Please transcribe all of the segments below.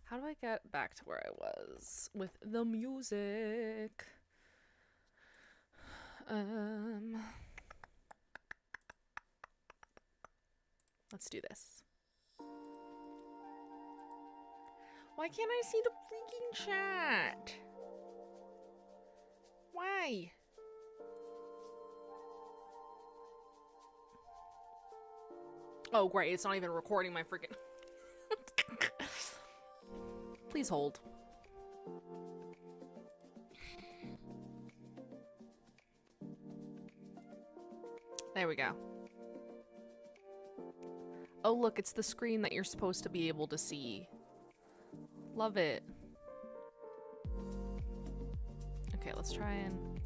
How do I get back to where I was with the music? Um, let's do this. Why can't I see the freaking chat? Why? Oh, great. It's not even recording my freaking... Please hold. There we go. Oh, look, it's the screen that you're supposed to be able to see. Love it. Okay, let's try and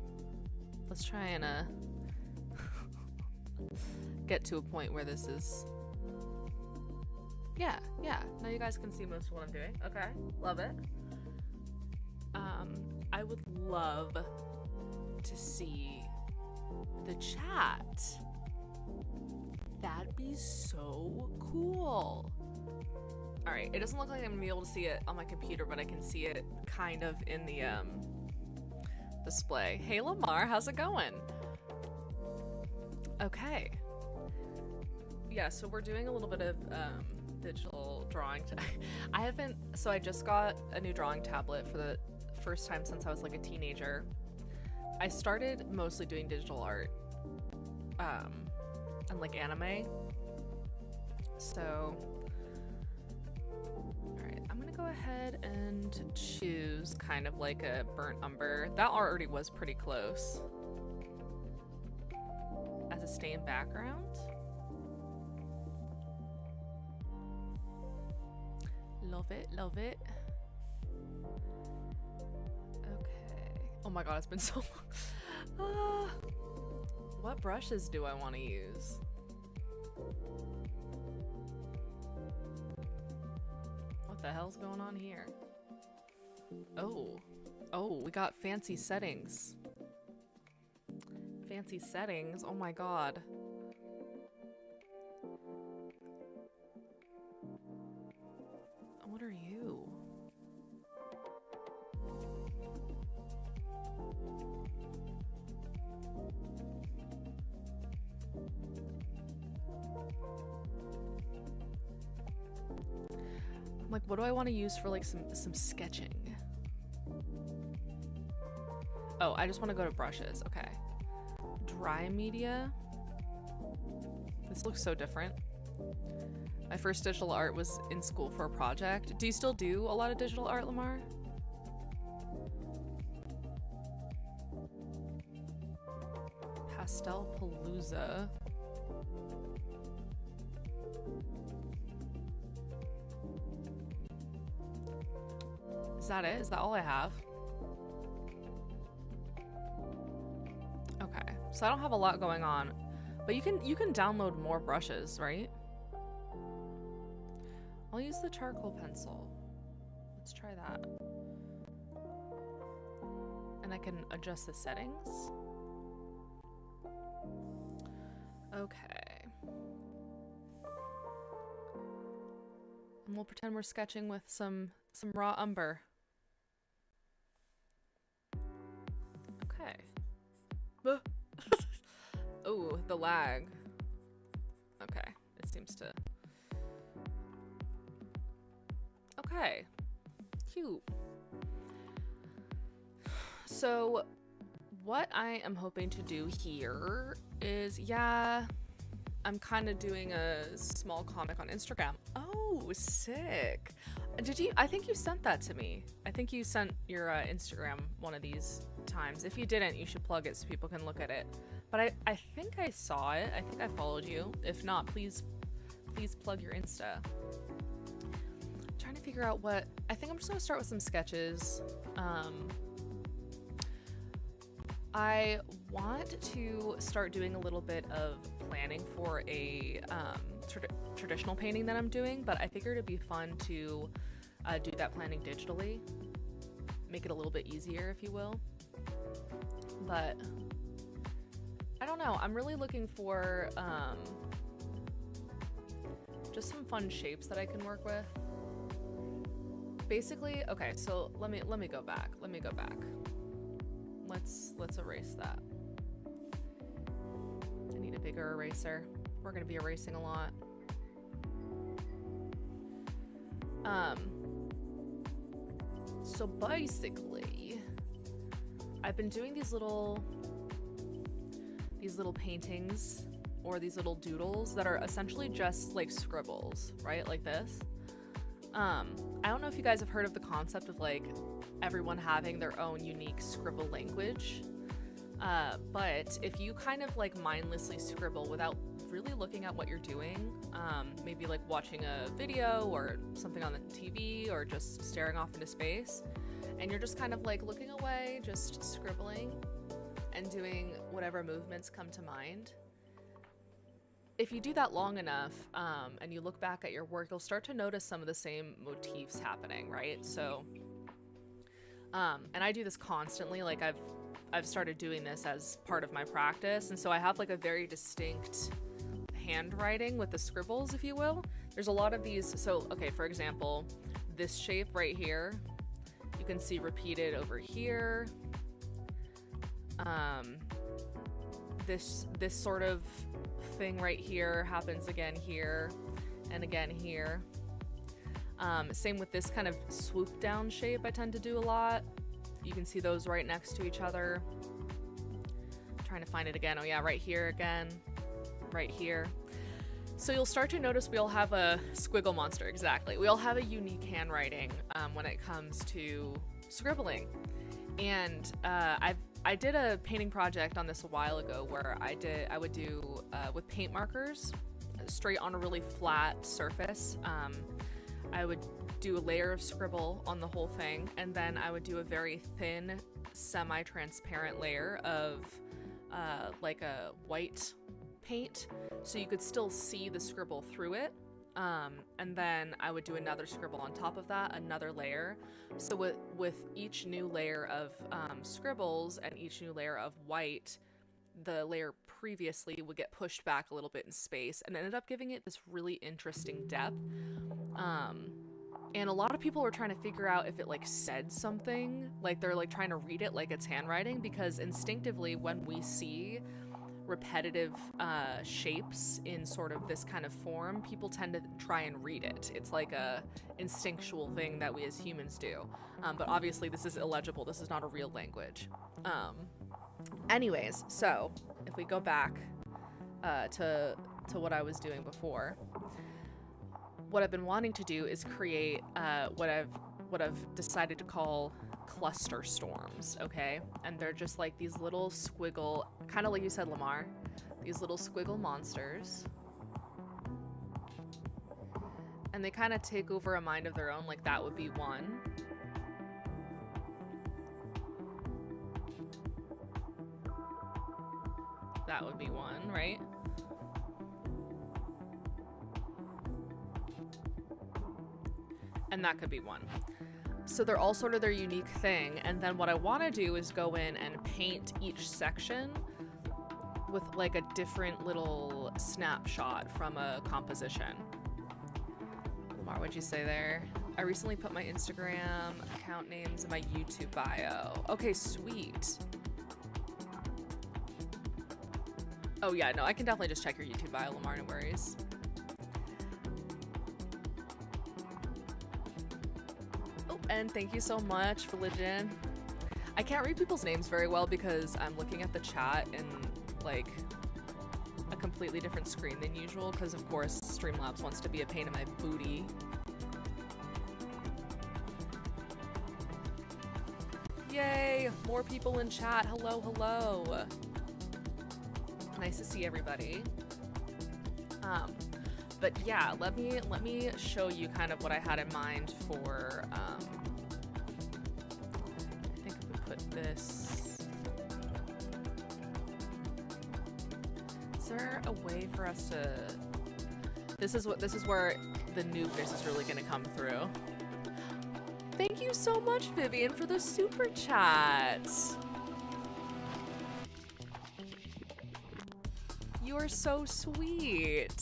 get to a point where this is... Yeah. Now you guys can see most of what I'm doing. Okay, love it. I would love to see the chat. That'd be so cool. All right, it doesn't look like I'm gonna be able to see it on my computer, but I can see it kind of in the display. Hey Lamar, how's it going? Okay. Yeah, so we're doing a little bit of digital drawing. I just got a new drawing tablet for the first time since I was like a teenager. I started mostly doing digital art and like anime. So, alright, I'm gonna go ahead and choose kind of like a burnt umber. That already was pretty close. As a stained background. Love it, love it. Okay. Oh my god, it's been so long. What brushes do I want to use? What the hell's going on here? Oh, we got fancy settings. Fancy settings, oh my god. What are you? Like, what do I want to use for like some sketching? Oh, I just want to go to brushes. Okay. Dry media. This looks so different. My first digital art was in school for a project. Do you still do a lot of digital art, Lamar? Pastel Palooza. Is that it? Is that all I have? Okay, so I don't have a lot going on, but you can download more brushes, right? I'll use the charcoal pencil. Let's try that. And I can adjust the settings. Okay. And we'll pretend we're sketching with some raw umber. Okay. Oh, the lag. Okay, it seems to... Okay, cute. So what I am hoping to do here is, yeah, I'm kind of doing a small comic on Instagram. Oh, sick. I think you sent that to me. I think you sent your Instagram one of these times. If you didn't, you should plug it so people can look at it. But I think I saw it. I think I followed you. If not, please plug your Insta. Trying to figure out what... I think I'm just going to start with some sketches. I want to start doing a little bit of planning for a traditional painting that I'm doing, but I figured it'd be fun to do that planning digitally. Make it a little bit easier, if you will. But I don't know. I'm really looking for just some fun shapes that I can work with. basically, okay, so let me go back. Let me go back. Let's erase that. I need a bigger eraser. We're gonna be erasing a lot. So basically, I've been doing these little paintings or these little doodles that are essentially just like scribbles, right? Like this. I don't know if you guys have heard of the concept of like everyone having their own unique scribble language. But if you kind of like mindlessly scribble without really looking at what you're doing, maybe like watching a video or something on the TV or just staring off into space, and you're just kind of like looking away, just scribbling and doing whatever movements come to mind. If you do that long enough, and you look back at your work, you'll start to notice some of the same motifs happening, right? So, and I do this constantly. Like I've started doing this as part of my practice, and so I have like a very distinct handwriting with the scribbles, if you will. There's a lot of these. So, okay, for example, this shape right here, you can see repeated over here. This sort of thing right here happens again here and again here. Same with this kind of swoop down shape I tend to do a lot. You can see those right next to each other. I'm trying to find it again. Oh yeah, right here again, right here. So you'll start to notice we all have a squiggle monster, exactly. We all have a unique handwriting when it comes to scribbling. And I did a painting project on this a while ago where I would do with paint markers straight on a really flat surface. I would do a layer of scribble on the whole thing, and then I would do a very thin semi-transparent layer of like a white paint so you could still see the scribble through it. And then I would do another scribble on top of that, another layer. So with each new layer of scribbles and each new layer of white, the layer previously would get pushed back a little bit in space and ended up giving it this really interesting depth. And a lot of people were trying to figure out if it like said something, like they're like trying to read it like it's handwriting, because instinctively when we see repetitive shapes in sort of this kind of form, people tend to try and read it. It's like a instinctual thing that we as humans do. But obviously this is illegible. This is not a real language. Anyways, so if we go back to what I was doing before, what I've been wanting to do is create what I've decided to call cluster storms, okay? And they're just like these little squiggle, kind of like you said, Lamar, these little squiggle monsters. And they kind of take over a mind of their own, like that would be one. That would be one, right? And that could be one. So they're all sort of their unique thing. And then what I want to do is go in and paint each section with like a different little snapshot from a composition. Lamar, what'd you say there? I recently put my Instagram account names in my YouTube bio. Okay, sweet. Oh yeah, no, I can definitely just check your YouTube bio, Lamar, no worries. And thank you so much, Religion. I can't read people's names very well because I'm looking at the chat in like a completely different screen than usual, because of course Streamlabs wants to be a pain in my booty. Yay! More people in chat. Hello, hello. Nice to see everybody. But yeah, let me show you kind of what I had in mind for, I think if we put this, is there a way for us to, this is where the noobness is really gonna come through. Thank you so much, Vivian, for the super chat. You are so sweet.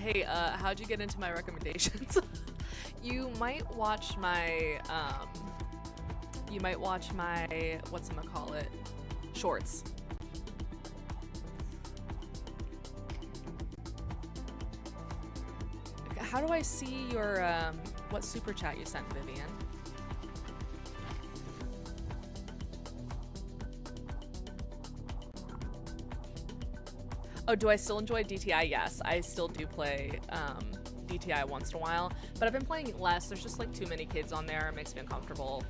Hey, how'd you get into my recommendations? You might watch my, whatchamacallit, shorts. How do I see your, what super chat you sent, Vivian? Oh, do I still enjoy DTI? Yes, I still do play DTI once in a while, but I've been playing less. There's just like too many kids on there. It makes me uncomfortable.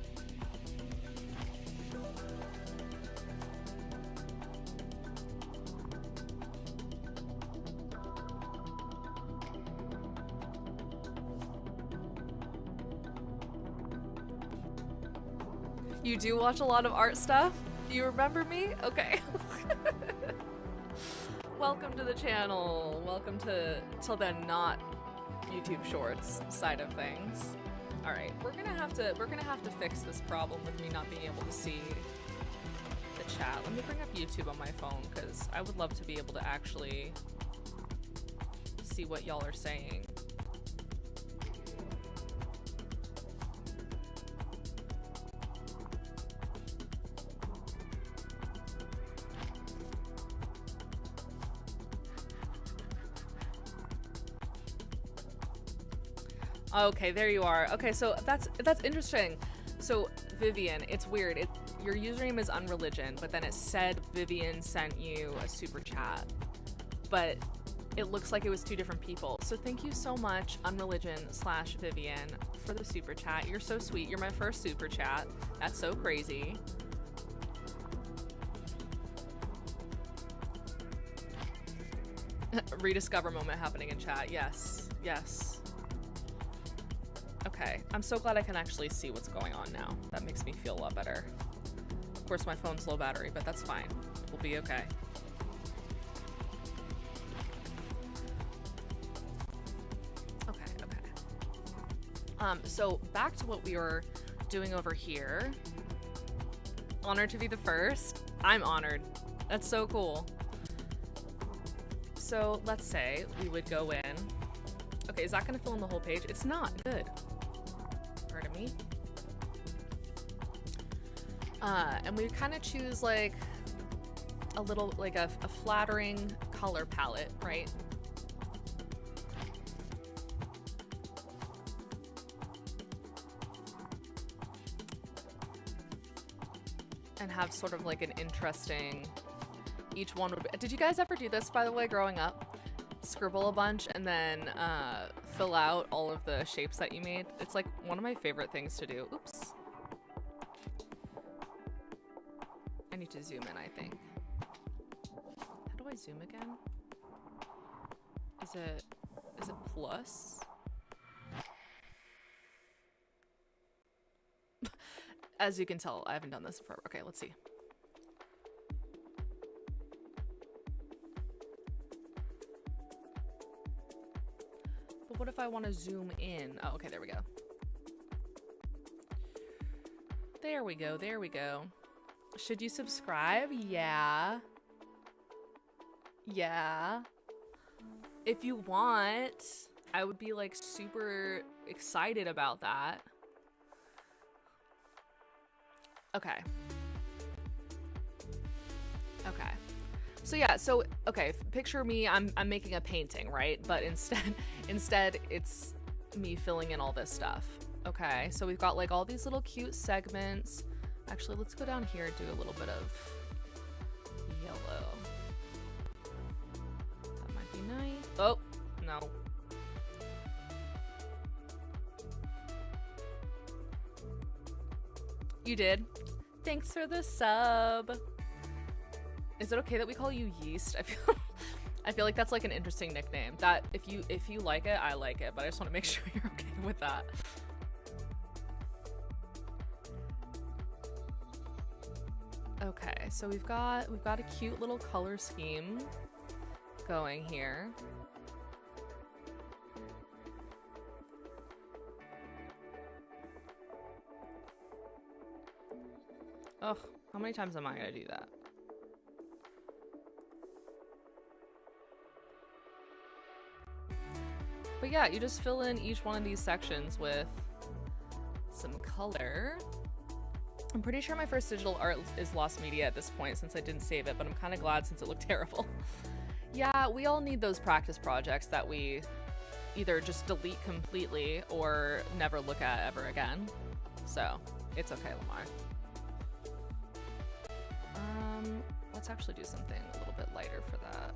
You do watch a lot of art stuff? Do you remember me? Okay. Welcome to the channel. Welcome to the not YouTube Shorts side of things. All right, we're gonna have to fix this problem with me not being able to see the chat. Let me bring up YouTube on my phone because I would love to be able to actually see what y'all are saying. Okay, there you are. Okay, so that's interesting. So Vivian, it's weird. Your username is unreligion, but then it said Vivian sent you a super chat, but it looks like it was two different people. So thank you so much, unreligion/Vivian, for the super chat. You're so sweet. You're my first super chat. That's so crazy. Rediscover moment happening in chat. Yes, yes. Okay, I'm so glad I can actually see what's going on now. That makes me feel a lot better. Of course, my phone's low battery, but that's fine. We'll be okay. Okay. So back to what we were doing over here. Honored to be the first. I'm honored. That's so cool. So let's say we would go in. Okay, is that gonna fill in the whole page? It's not. Good. Pardon me. And we kind of choose like a little, like a flattering color palette, right? And have sort of like an interesting, each one would be, did you guys ever do this, by the way, growing up? Scribble a bunch and then fill out all of the shapes that you made. It's like one of my favorite things to do. Oops. I need to zoom in, I think. How do I zoom again? Is it plus? As you can tell, I haven't done this before. Okay, let's see. But what if I want to zoom in? Oh, okay, there we go. There we go, there we go. Should you subscribe? Yeah. Yeah. If you want, I would be like super excited about that. Okay. Okay. So yeah, so okay, picture me, I'm making a painting, right? But instead it's me filling in all this stuff. Okay, so we've got like all these little cute segments. Actually, let's go down here and do a little bit of yellow. That might be nice. Oh, no. You did. Thanks for the sub. Is it okay that we call you Yeast? I feel like that's like an interesting nickname. That if you like it, I like it, but I just want to make sure you're okay with that. Okay, so we've got a cute little color scheme going here. Ugh, how many times am I gonna do that? But yeah, you just fill in each one of these sections with some color. I'm pretty sure my first digital art is lost media at this point since I didn't save it, but I'm kind of glad since it looked terrible. Yeah, we all need those practice projects that we either just delete completely or never look at ever again. So, it's okay, Lamar. Let's actually do something a little bit lighter for that.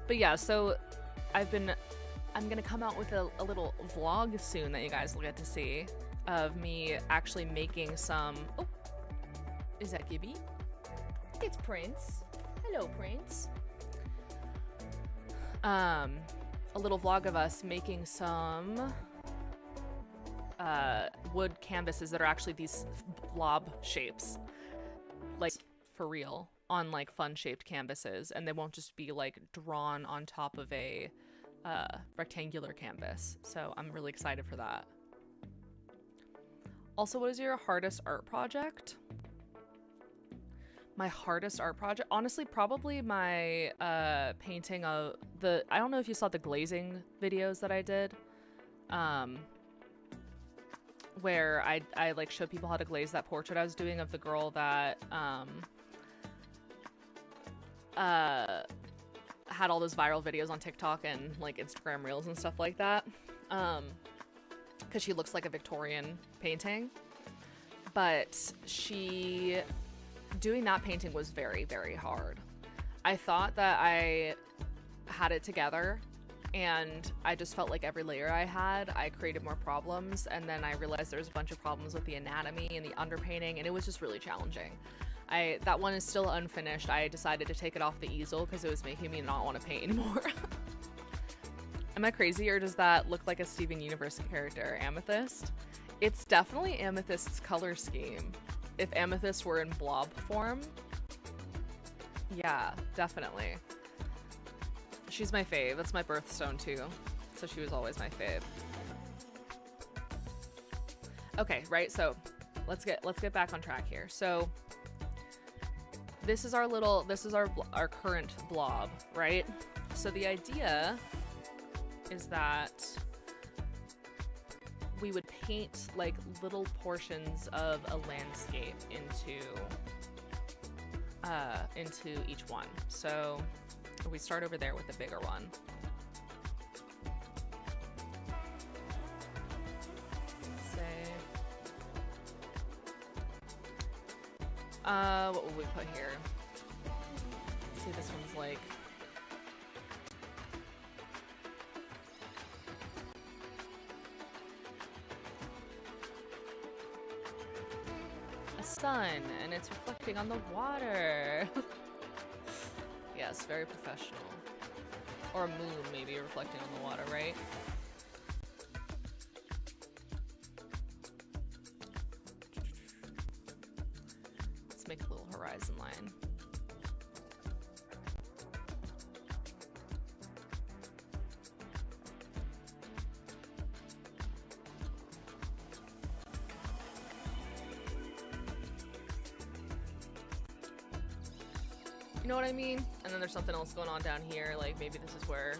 But yeah, so I'm gonna come out with a little vlog soon that you guys will get to see of me actually making some, oh, is that Gibby? It's Prince. Hello, Prince. A little vlog of us making some wood canvases that are actually these blob shapes, like for real, on like fun shaped canvases, and they won't just be like drawn on top of a rectangular canvas. So I'm really excited for that. Also, what is your hardest art project? My hardest art project? Honestly, probably my painting of the, I don't know if you saw the glazing videos that I did. Where I like showed people how to glaze that portrait I was doing of the girl that had all those viral videos on TikTok and like Instagram Reels and stuff like that. Because she looks like a Victorian painting. But doing that painting was very, very hard. I thought that I had it together, and I just felt like every layer I created more problems, and then I realized there was a bunch of problems with the anatomy and the underpainting, and it was just really challenging. That one is still unfinished. I decided to take it off the easel because it was making me not want to paint anymore. Am I crazy, or does that look like a Steven Universe character? Amethyst? It's definitely Amethyst's color scheme. If Amethyst were in blob form, yeah, definitely. She's my fave. That's my birthstone too. So she was always my fave. Okay, right, so let's get back on track here. So this is our current blob, right? So the idea is that we would paint like little portions of a landscape into each one. So we start over there with the bigger one. Say, what will we put here? Let's see, this one's like, a sun, and it's reflecting on the water. Yes, very professional. Or a moon, maybe, reflecting on the water, right? Let's make a little horizon line. You know what I mean? And then there's something else going on down here, like maybe this is where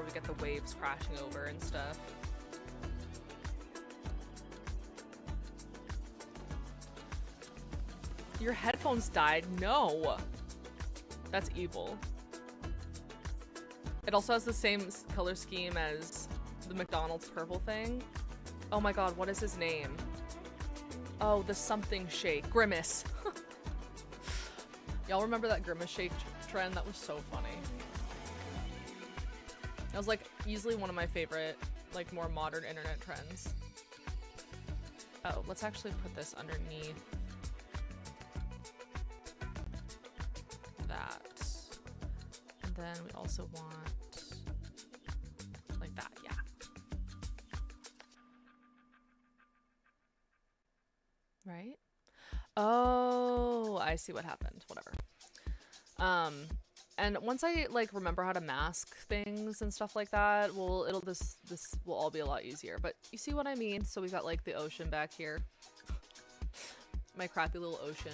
we get the waves crashing over and stuff. Your headphones died? No! That's evil. It also has the same color scheme as the McDonald's purple thing. Oh my god, what is his name? Oh, the something shake. Grimace. Y'all remember that Grimace shake trend? That was so funny. That was like easily one of my favorite, like, more modern internet trends. Oh, let's actually put this underneath that. And then we also want like that, yeah. Right? Oh, I see what happened. Whatever. And once I like remember how to mask things and stuff like that, this will all be a lot easier. But you see what I mean? So we've got like the ocean back here. My crappy little ocean.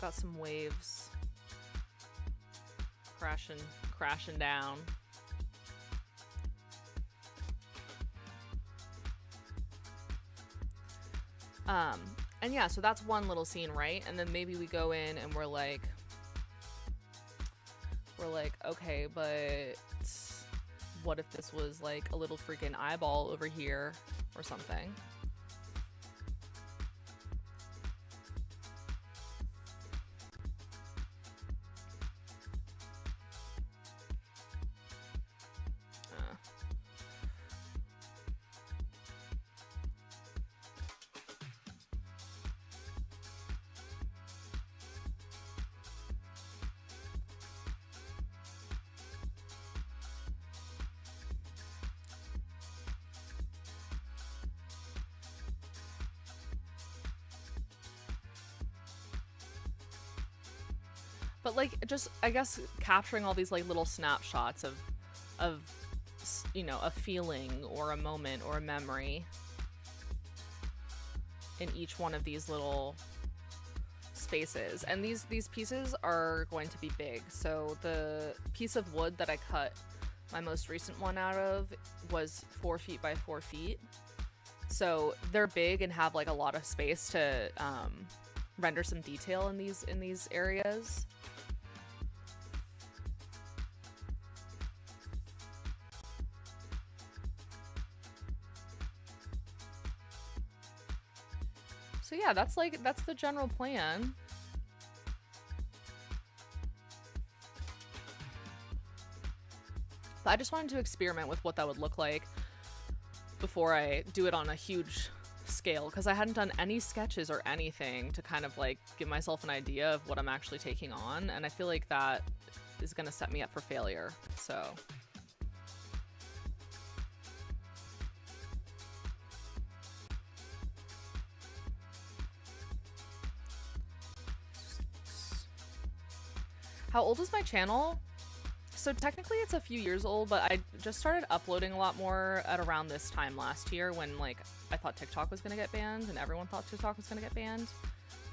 Got some waves crashing down. And yeah, so that's one little scene, right? And then maybe we go in and we're like, okay, but what if this was like a little freaking eyeball over here or something? But like, just, I guess, capturing all these like little snapshots of, you know, a feeling or a moment or a memory in each one of these little spaces. And these pieces are going to be big. So the piece of wood that I cut my most recent one out of was 4 feet by 4 feet. So they're big and have like a lot of space to render some detail in these areas. So yeah, that's the general plan. But I just wanted to experiment with what that would look like before I do it on a huge scale, because I hadn't done any sketches or anything to kind of like give myself an idea of what I'm actually taking on, and I feel like that is going to set me up for failure. So how old is my channel? So technically it's a few years old, but I just started uploading a lot more at around this time last year when like I thought TikTok was gonna get banned and everyone thought TikTok was gonna get banned.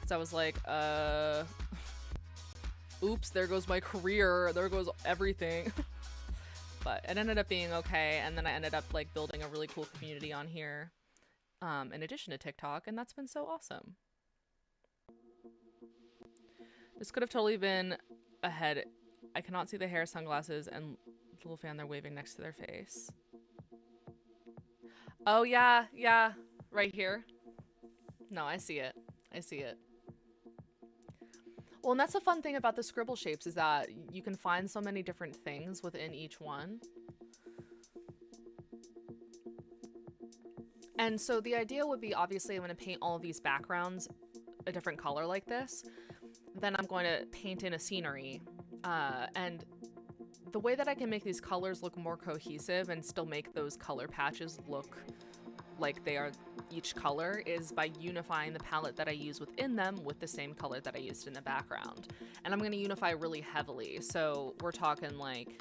So I was like, oops, there goes my career, there goes everything. But it ended up being okay, and then I ended up like building a really cool community on here, in addition to TikTok, and that's been so awesome. This could have totally been ahead. I cannot see the hair, sunglasses, and little fan they're waving next to their face. Oh yeah, yeah, right here. No, I see it. I see it. Well, and that's the fun thing about the scribble shapes, is that you can find so many different things within each one. And so the idea would be, obviously, I'm going to paint all of these backgrounds a different color like this. Then I'm going to paint in a scenery. And the way that I can make these colors look more cohesive and still make those color patches look like they are each color is by unifying the palette that I use within them with the same color that I used in the background. And I'm going to unify really heavily. So we're talking like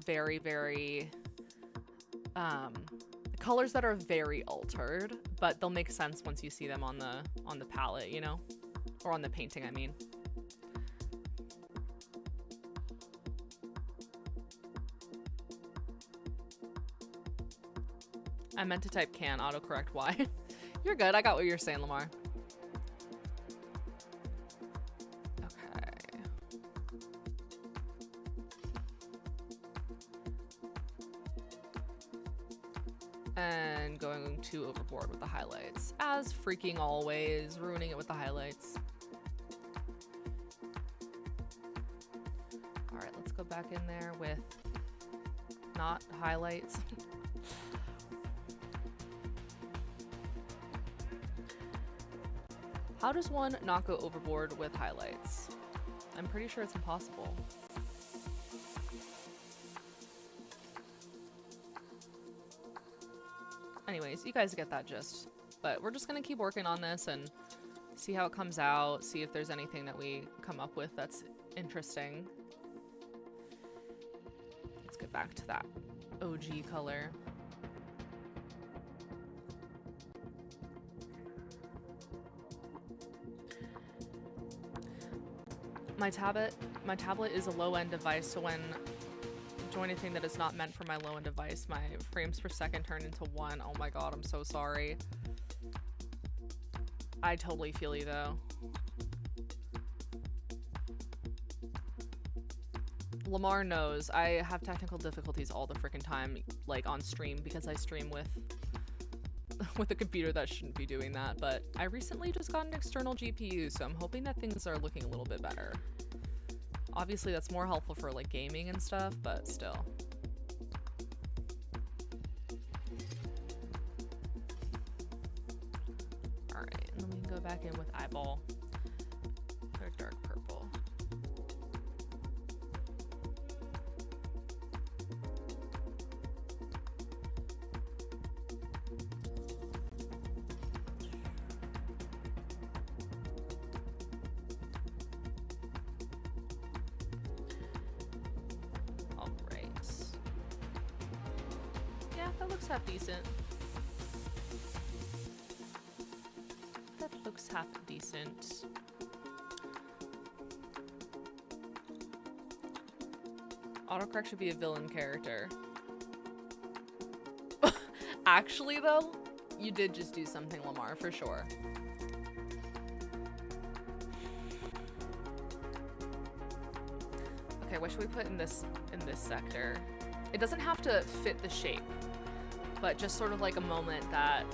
very, very, colors that are very altered, but they'll make sense once you see them on the palette, you know, or on the painting, I mean. I meant to type can autocorrect why. You're good. I got what you're saying, Lamar. Okay. And going too overboard with the highlights. As freaking always, ruining it with the highlights. Alright, let's go back in there with not highlights. How does one not go overboard with highlights? I'm pretty sure it's impossible. Anyways, you guys get that gist. But we're just gonna keep working on this and see how it comes out, see if there's anything that we come up with that's interesting. Let's get back to that OG color. My tablet is a low-end device, so when I join anything that is not meant for my low-end device, my frames per second turn into 1. Oh my god, I'm so sorry. I totally feel you though. Lamar knows I have technical difficulties all the freaking time, like on stream, because I stream with a computer that shouldn't be doing that, but I recently just got an external GPU, so I'm hoping that things are looking a little bit better. Obviously that's more helpful for like gaming and stuff, but still. Alright, and then we can go back in with eyeball. They're dark purple. Half decent. That looks half decent. Autocorrect should be a villain character. Actually though, you did just do something, Lamar, for sure. Okay, what should we put in this sector? It doesn't have to fit the shape, but just sort of like a moment that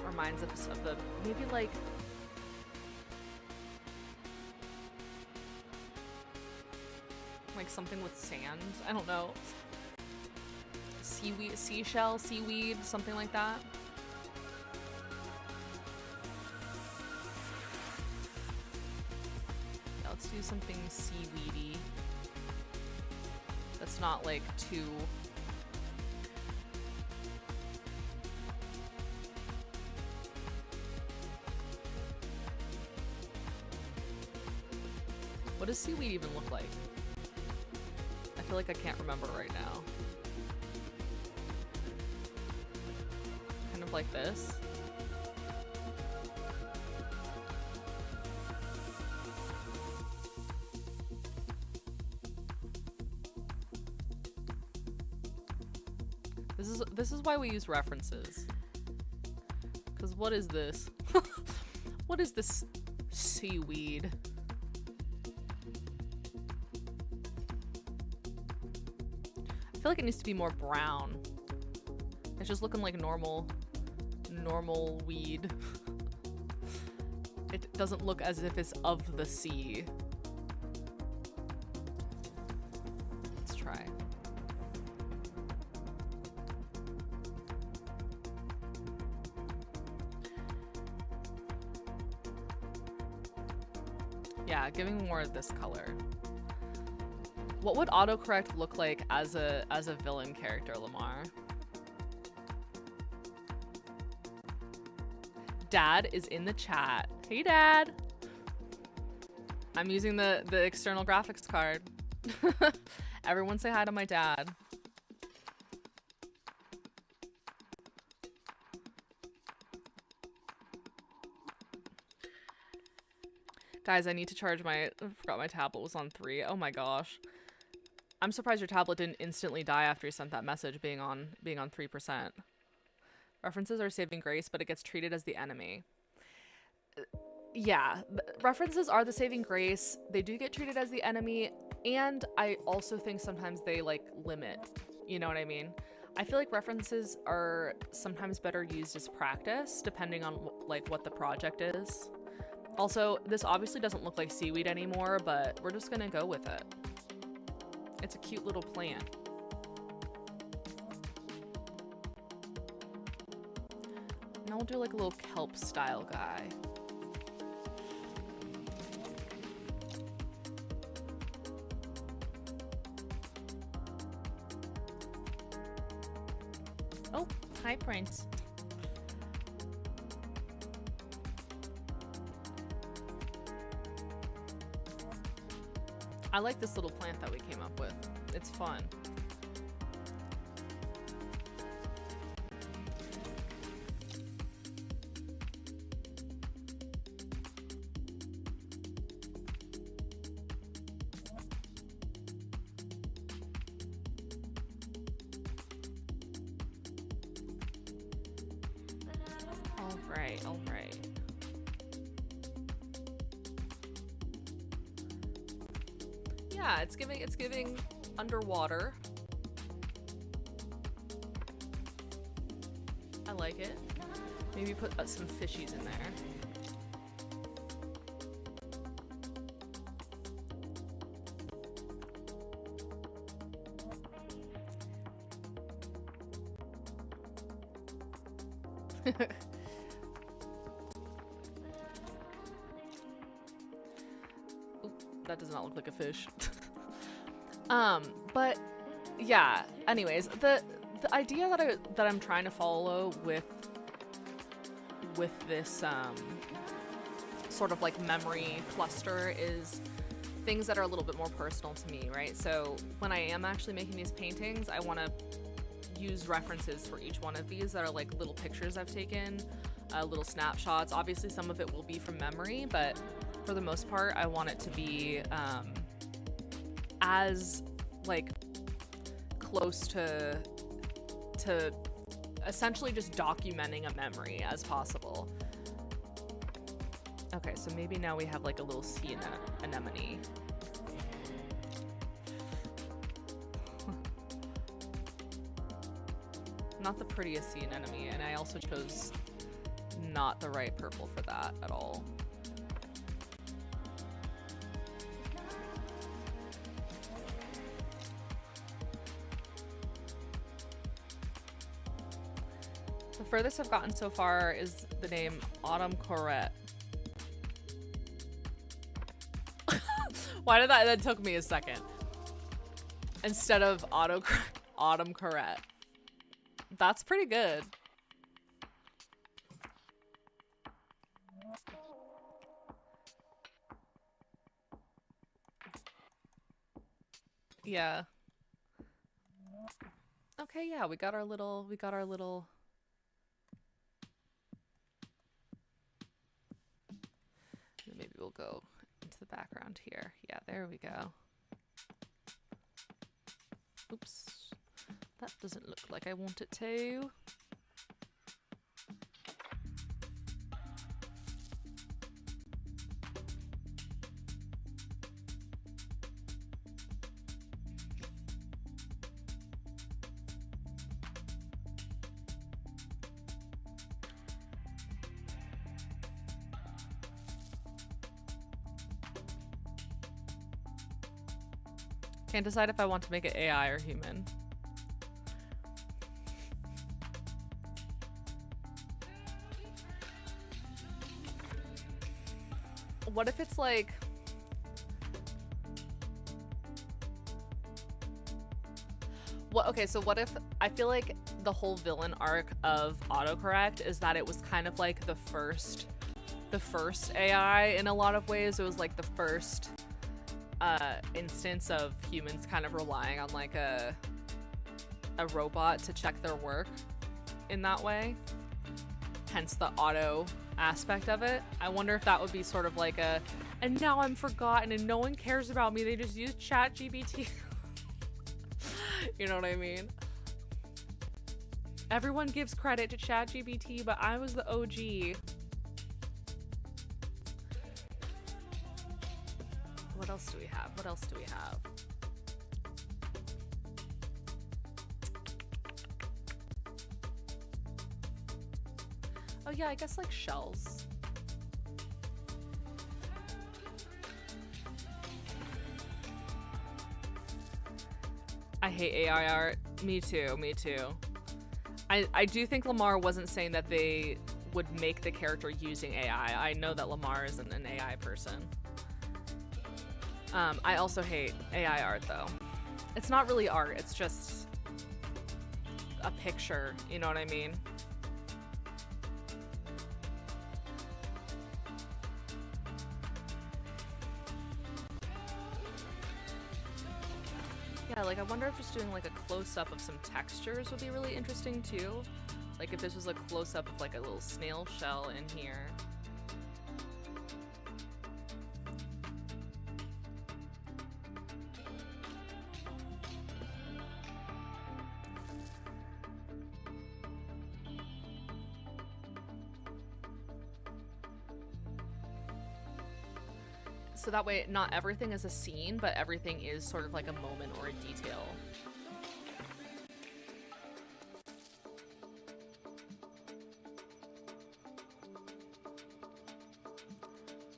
reminds us of the, maybe like something with sand. I don't know. Seaweed, seashell, seaweed, something like that. Yeah, let's do something seaweedy. That's not like too... What does seaweed even look like? I feel like I can't remember right now. Kind of like this. This is why we use references. 'Cause what is this? What is this seaweed? I feel like it needs to be more brown. It's just looking like normal weed. It doesn't look as if it's of the sea. Let's try. Yeah, giving more of this color. What would autocorrect look like as a villain character, Lamar? Dad is in the chat. Hey, Dad. I'm using the external graphics card. Everyone say hi to my dad. Guys, I need to charge I forgot my tablet was on 3. Oh my gosh. I'm surprised your tablet didn't instantly die after you sent that message being on 3%. References are saving grace, but it gets treated as the enemy. Yeah, references are the saving grace. They do get treated as the enemy, and I also think sometimes they like limit. You know what I mean? I feel like references are sometimes better used as practice, depending on like what the project is. Also, this obviously doesn't look like seaweed anymore, but we're just gonna go with it. It's a cute little plant. Now we'll do like a little kelp style guy. Oh, hi Prince. I like this little plant that we came up with. It's fun. right, all right. Yeah, it's giving underwater. I like it. Maybe put some fishies in there. Oop, that does not look like a fish. But yeah, anyways, the idea that I'm trying to follow with this sort of like memory cluster is things that are a little bit more personal to me, right? So when I am actually making these paintings, I want to use references for each one of these that are like little pictures I've taken, little snapshots. Obviously some of it will be from memory, but for the most part I want it to be as like close to essentially just documenting a memory as possible. Okay, so maybe now we have like a little sea anemone. Not the prettiest sea anemone, and I also chose not the right purple for that at all. The furthest I've gotten so far is the name Autumn Corette. Why did that took me a second. Instead of Autumn Corette. That's pretty good. Yeah. Okay, yeah, we got our little maybe we'll go into the background here. Yeah, there we go. Oops. That doesn't look like I want it to. Can't decide if I want to make it AI or human. What if it's like... Okay, so what if... I feel like the whole villain arc of autocorrect is that it was kind of like the first AI in a lot of ways. It was like the first instance of humans kind of relying on like a robot to check their work in that way. Hence the auto aspect of it. I wonder if that would be sort of like a, and now I'm forgotten and no one cares about me, they just use ChatGPT. You know what I mean? Everyone gives credit to ChatGPT, but I was the OG. What else do we have? What else do we have? Oh yeah, I guess like shells. I hate AI art. Me too, me too. I do think Lamar wasn't saying that they would make the character using AI. I know that Lamar isn't an AI person. I also hate AI art though. It's not really art, it's just a picture, you know what I mean? Yeah, like I wonder if just doing like a close-up of some textures would be really interesting too. Like if this was a close-up of like a little snail shell in here. So that way, not everything is a scene, but everything is sort of like a moment or a detail.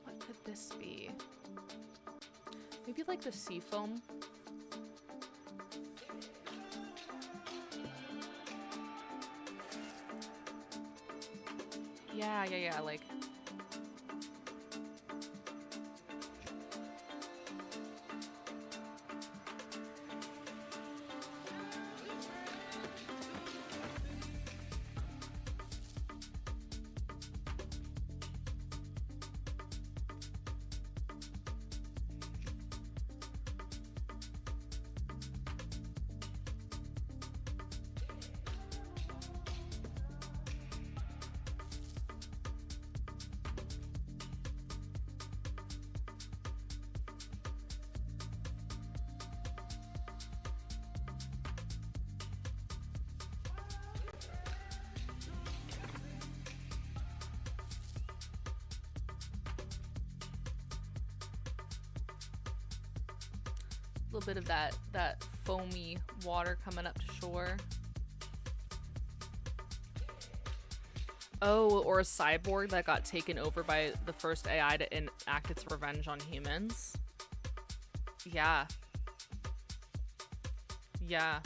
What could this be? Maybe like the sea foam? Yeah, like... A little bit of that foamy water coming up to shore. Oh, or a cyborg that got taken over by the first AI to enact its revenge on humans. Yeah. Yeah.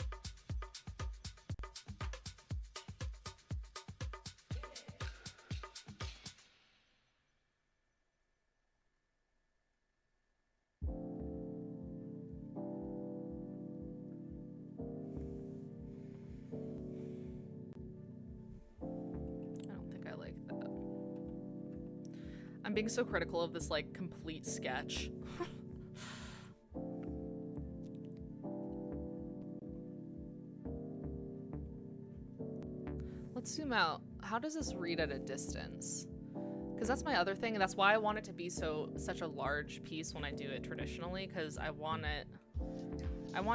I'm being so critical of this, like, complete sketch. Let's zoom out. How does this read at a distance? Because that's my other thing, and that's why I want it to be such a large piece when I do it traditionally, because I want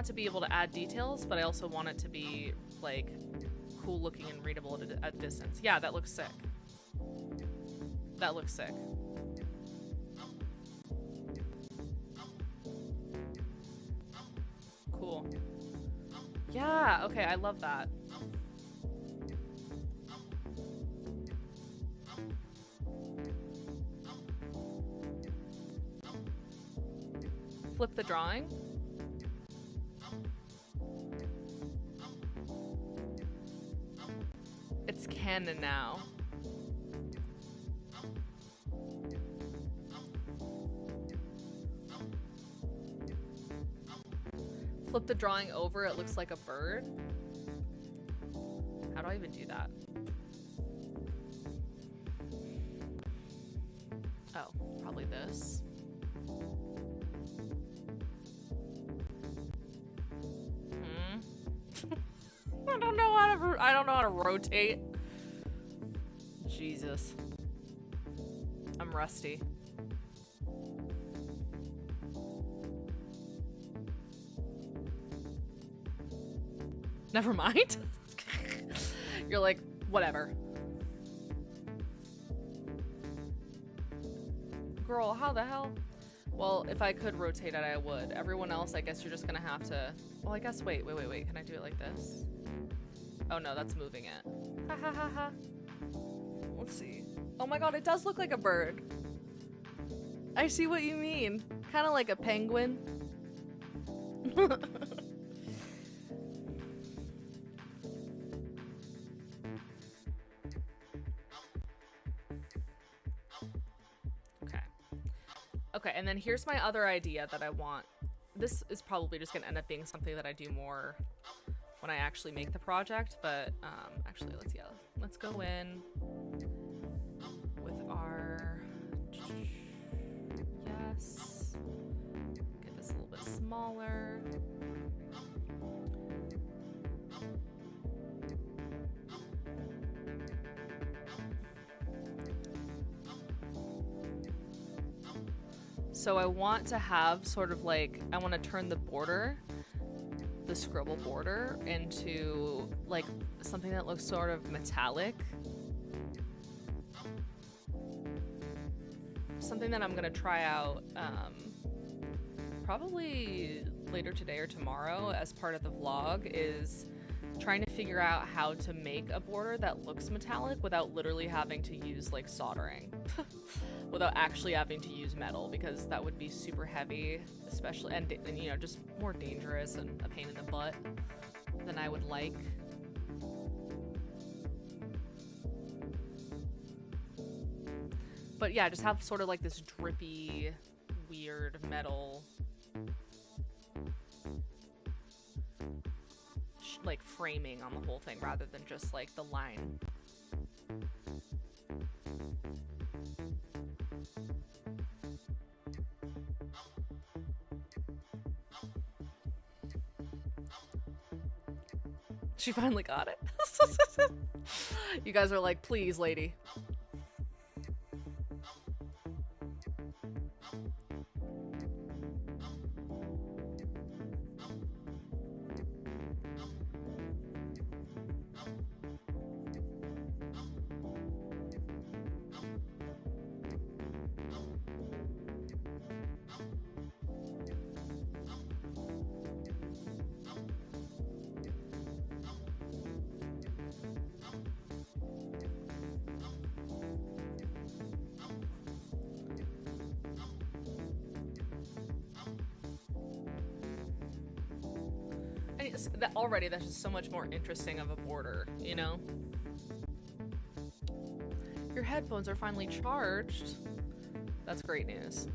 to be able to add details, but I also want it to be, like, cool looking and readable at a distance. Yeah, that looks sick. That looks sick. Cool. Yeah, okay, I love that. Flip the drawing. It's canon now. Flip the drawing over, it looks like a bird. How do I even do that? Oh, probably this. I don't know how to rotate. Jesus. I'm rusty. Never mind. You're like, whatever. Girl, how the hell? Well, if I could rotate it, I would. Everyone else, I guess you're just gonna have to... Well, I guess, wait. Can I do it like this? Oh no, that's moving it. Ha ha ha ha. Let's see. Oh my god, it does look like a bird. I see what you mean. Kind of like a penguin. Okay, and then here's my other idea that I want. This is probably just gonna end up being something that I do more when I actually make the project, but actually let's go in with our, yes, get this a little bit smaller. So I want to have sort of like, I want to turn the border, the scribble border, into like something that looks sort of metallic. something that I'm gonna try out probably later today or tomorrow as part of the vlog is trying to figure out how to make a border that looks metallic without literally having to use like soldering. Without actually having to use metal, because that would be super heavy, especially, and you know, just more dangerous and a pain in the butt than I would like. But yeah, just have sort of like this drippy, weird metal like framing on the whole thing rather than just like the line. She finally got it. You guys are like, please, lady. That already, that's just so much more interesting of a border, you know? Your headphones are finally charged. That's great news.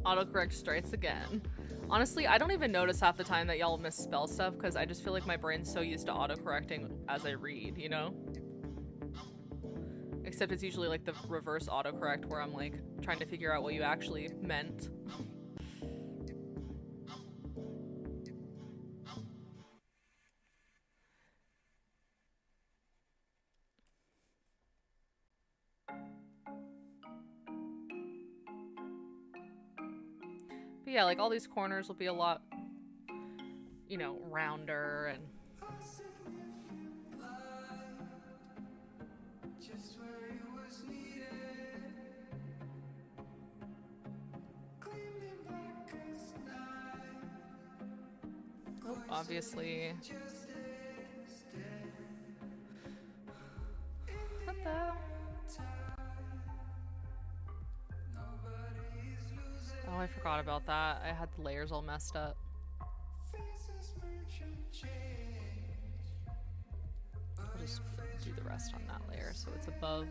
Autocorrect strikes again. Honestly, I don't even notice half the time that y'all misspell stuff because I just feel like my brain's so used to autocorrecting as I read, you know? Except it's usually like the reverse autocorrect where I'm like trying to figure out what you actually meant. But yeah, like all these corners will be a lot, you know, rounder and oh, obviously. What the? Oh, I forgot about that. I had the layers all messed up. I'll just do the rest on that layer so it's above.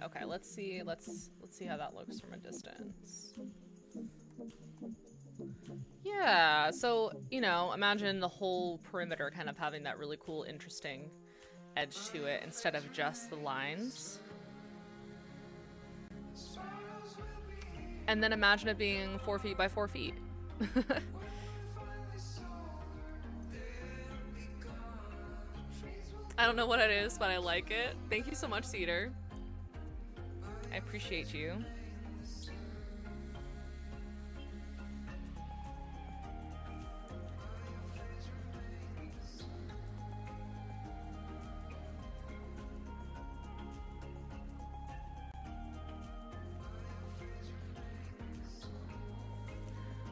Okay, let's see how that looks from a distance. Yeah, so, you know, imagine the whole perimeter kind of having that really cool, interesting edge to it instead of just the lines. And then imagine it being 4 feet by 4 feet. I don't know what it is, but I like it. Thank you so much, Cedar. I appreciate you.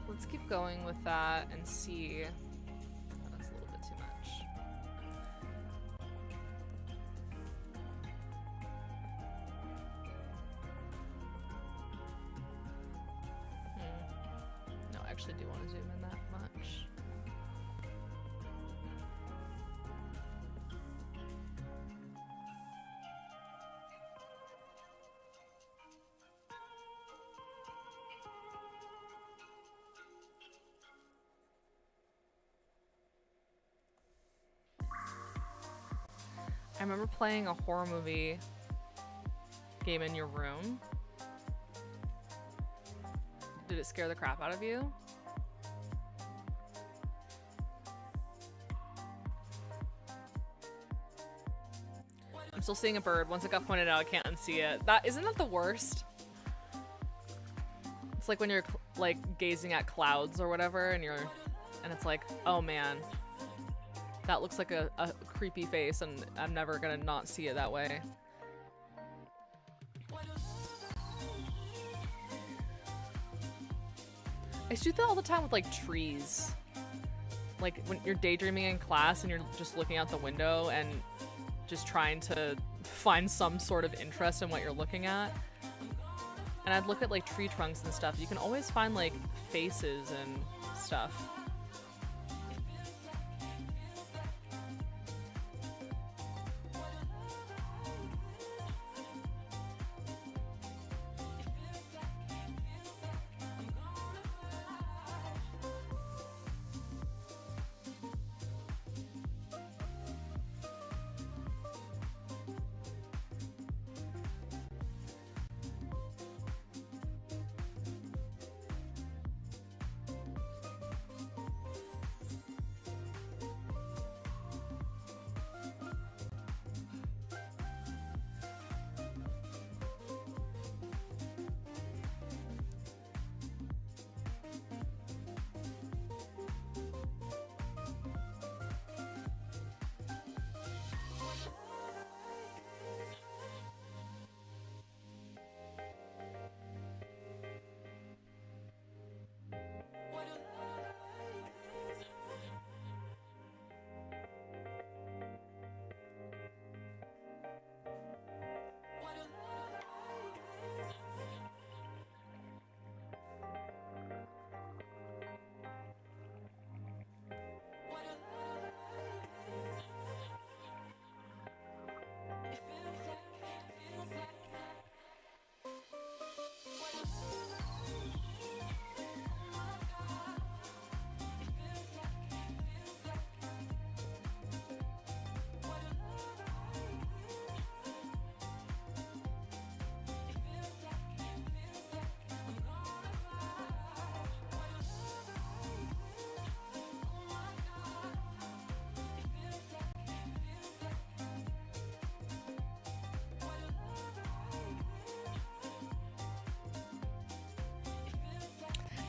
Let's keep going with that and see. Oh, that's a little bit too much. No, I actually do want to zoom in that much. I remember playing a horror movie game in your room. Did it scare the crap out of you? I'm still seeing a bird. Once it got pointed out, I can't unsee it. Isn't that the worst? It's like when you're like gazing at clouds or whatever, and it's like, oh man, that looks like a creepy face, and I'm never gonna not see it that way. I used to do that all the time with like trees. Like when you're daydreaming in class and you're just looking out the window and just trying to find some sort of interest in what you're looking at. And I'd look at like tree trunks and stuff. You can always find like faces and stuff.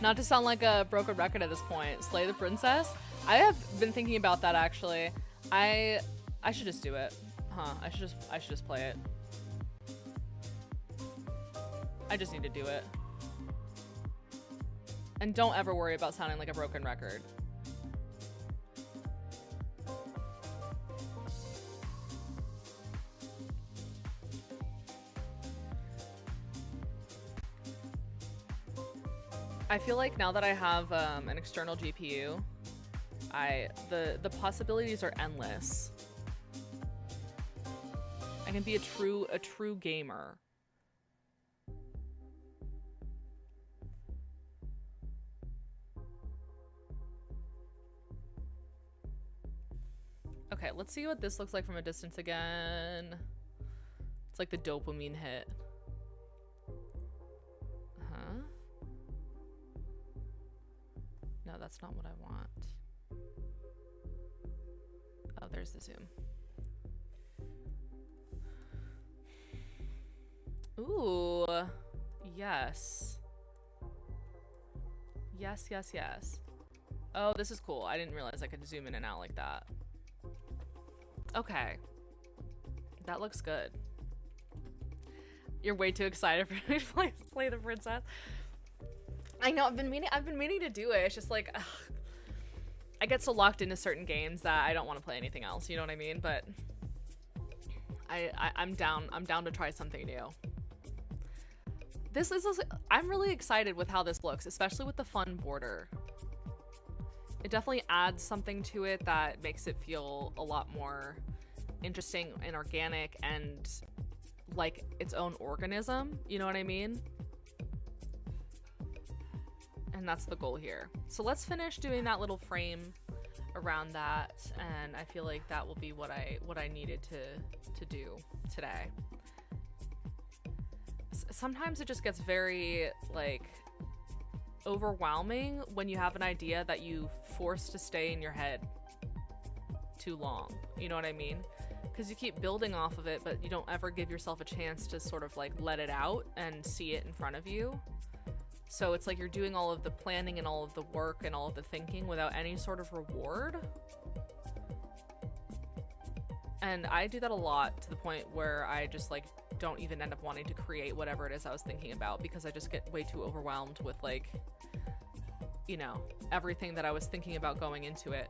Not to sound like a broken record at this point, Slay the Princess? I have been thinking about that actually. I should just do it. Huh, I should just play it. I just need to do it. And don't ever worry about sounding like a broken record. I feel like now that I have an external GPU, the possibilities are endless. I can be a true gamer. Okay, let's see what this looks like from a distance again. It's like the dopamine hit. Huh? No, that's not what I want. Oh, there's the zoom. Ooh, yes. Yes, yes, yes. Oh, this is cool. I didn't realize I could zoom in and out like that. Okay. That looks good. You're way too excited for me to play the princess. I know, I've been meaning to do it. It's just like, ugh. I get so locked into certain games that I don't want to play anything else, you know what I mean? But I'm down to try something new. I'm really excited with how this looks, especially with the fun border. It definitely adds something to it that makes it feel a lot more interesting and organic and like its own organism, you know what I mean? And that's the goal here. So let's finish doing that little frame around that, and I feel like that will be what I needed to do today. Sometimes it just gets very like overwhelming when you have an idea that you force to stay in your head too long, you know what I mean? Because you keep building off of it, but you don't ever give yourself a chance to sort of like let it out and see it in front of you. So it's like you're doing all of the planning and all of the work and all of the thinking without any sort of reward. And I do that a lot, to the point where I just like don't even end up wanting to create whatever it is I was thinking about, because I just get way too overwhelmed with like, you know, everything that I was thinking about going into it.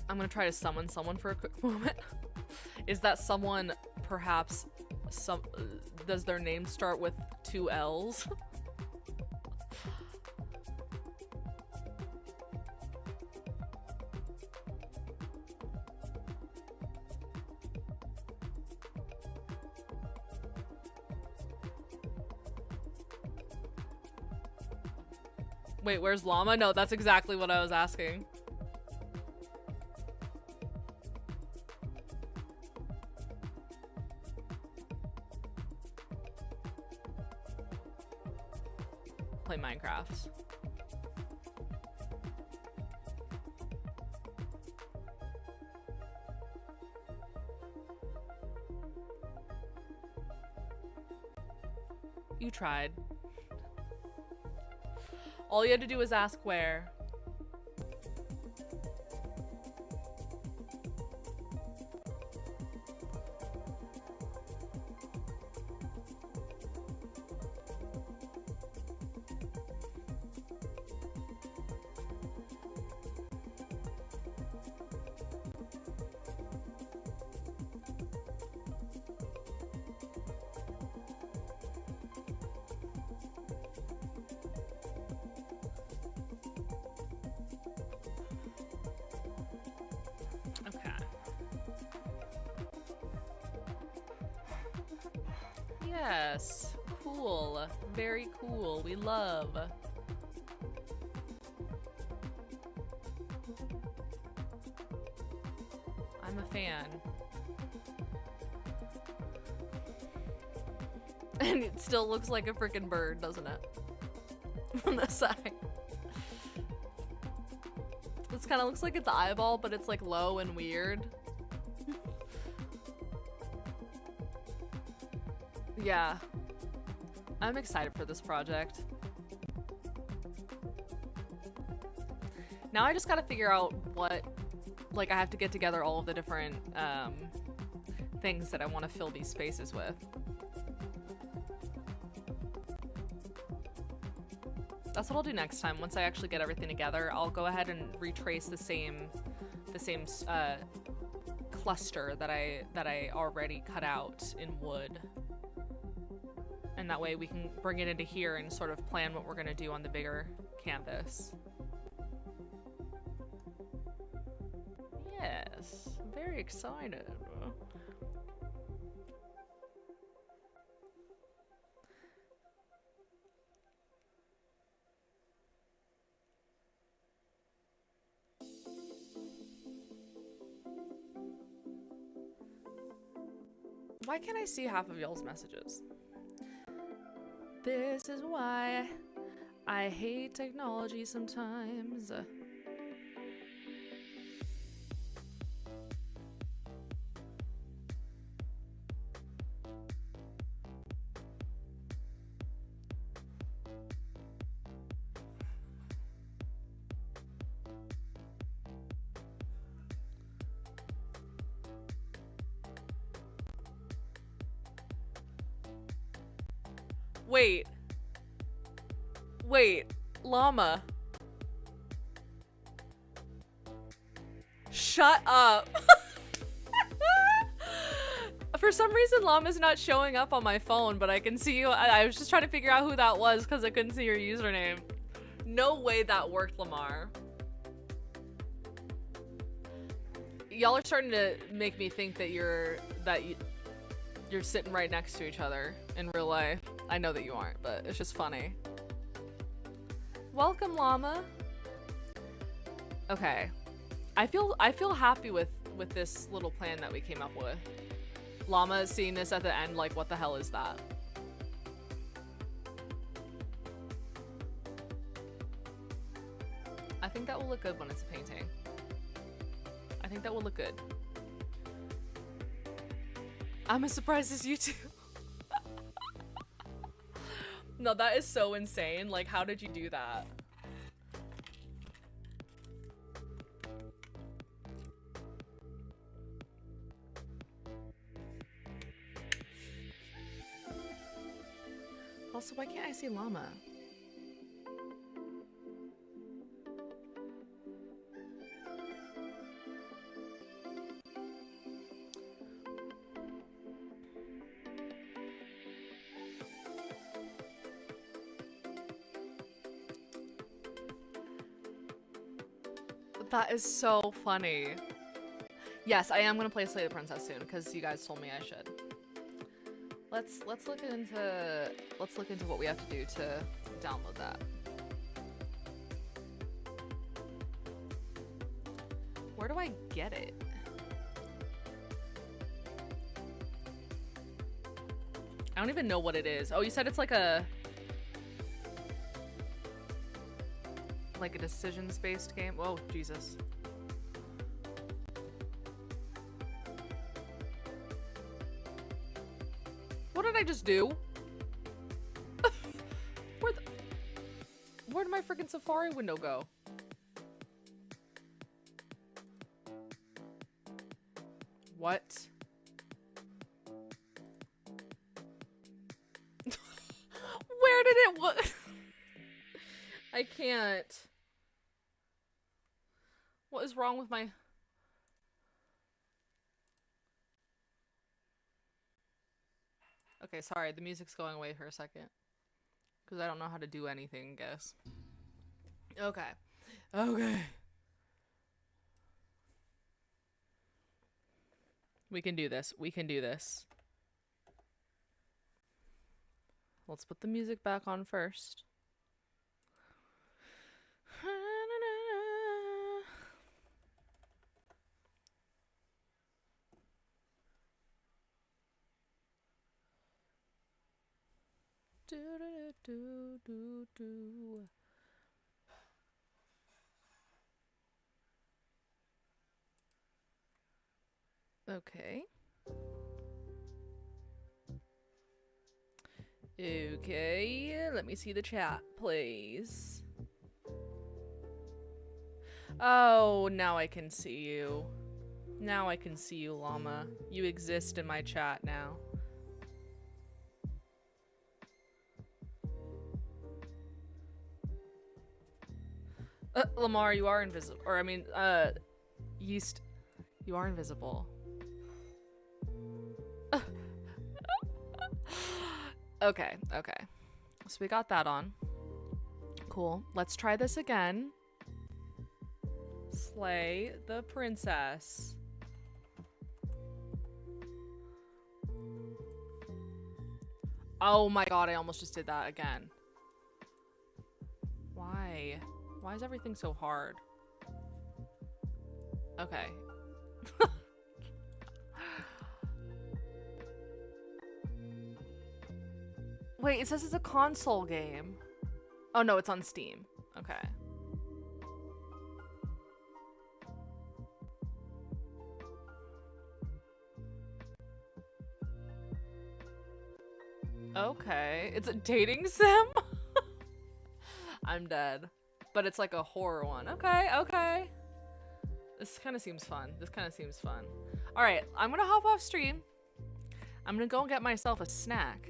I'm gonna try to summon someone for a quick moment. Is that someone perhaps does their name start with 2 L's? Wait, where's Llama? No, that's exactly what I was asking. Play Minecraft. You tried. All you had to do was ask where. Yes, cool, very cool, we love. I'm a fan. And it still looks like a freaking bird, doesn't it? From the side. This kind of looks like its eyeball, but it's like low and weird. Yeah, I'm excited for this project. Now I just gotta figure out what, like I have to get together all of the different things that I want to fill these spaces with. That's what I'll do next time. Once I actually get everything together, I'll go ahead and retrace the same cluster that I already cut out in wood. And that way we can bring it into here and sort of plan what we're going to do on the bigger canvas. Yes, I'm very excited. Why can't I see half of y'all's messages? This is why I hate technology sometimes. Wait. Wait. Llama. Shut up. For some reason, Llama's not showing up on my phone, but I can see you. I was just trying to figure out who that was because I couldn't see your username. No way that worked, Lamar. Y'all are starting to make me think that you're sitting right next to each other in real life. I know that you aren't, but it's just funny. Welcome, Llama. Okay. I feel happy with this little plan that we came up with. Llama seeing this at the end, like, what the hell is that? I think that will look good when it's a painting. I think that will look good. I'm as surprised as you two. No, that is so insane. Like, how did you do that? Also, why can't I see Llama? That is so funny. Yes, I am gonna play Slay the Princess soon because you guys told me I should. Let's look into what we have to do to download that. Where do I get it? I don't even know what it is. Oh, you said it's like a decisions-based game? Oh, Jesus. What did I just do? Where did my freaking Safari window go? What? Where did it what? I can't. What is wrong with my... Okay, sorry, the music's going away for a second. Because I don't know how to do anything, I guess. Okay. Okay. We can do this. We can do this. Let's put the music back on first. Okay. Okay, let me see the chat, please. Oh, now I can see you. Now I can see you, Llama. You exist in my chat now. Lamar, you are invisible. Or, I mean, Yeast, you are invisible. Okay, okay. So we got that on. Cool. Let's try this again. Slay the princess. Oh my god, I almost just did that again. Why? Why is everything so hard? Okay. Wait, it says it's a console game. Oh no, it's on Steam. Okay. Okay, it's a dating sim? I'm dead. But it's like a horror one. Okay, okay. This kind of seems fun. This kind of seems fun. All right, I'm gonna hop off stream. I'm gonna go and get myself a snack.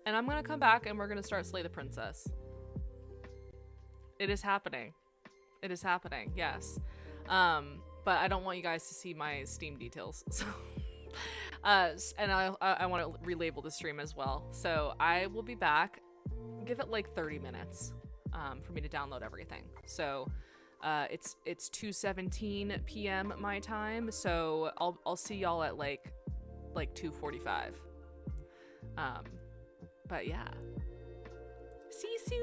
And I'm gonna come back and we're gonna start Slay the Princess. It is happening. It is happening, yes. But I don't want you guys to see my Steam details. So, and I want to relabel the stream as well. So I will be back. Give it like 30 minutes for me to download everything. So it's 2:17 p.m. my time. So I'll see y'all at like 2:45. But yeah. See you soon.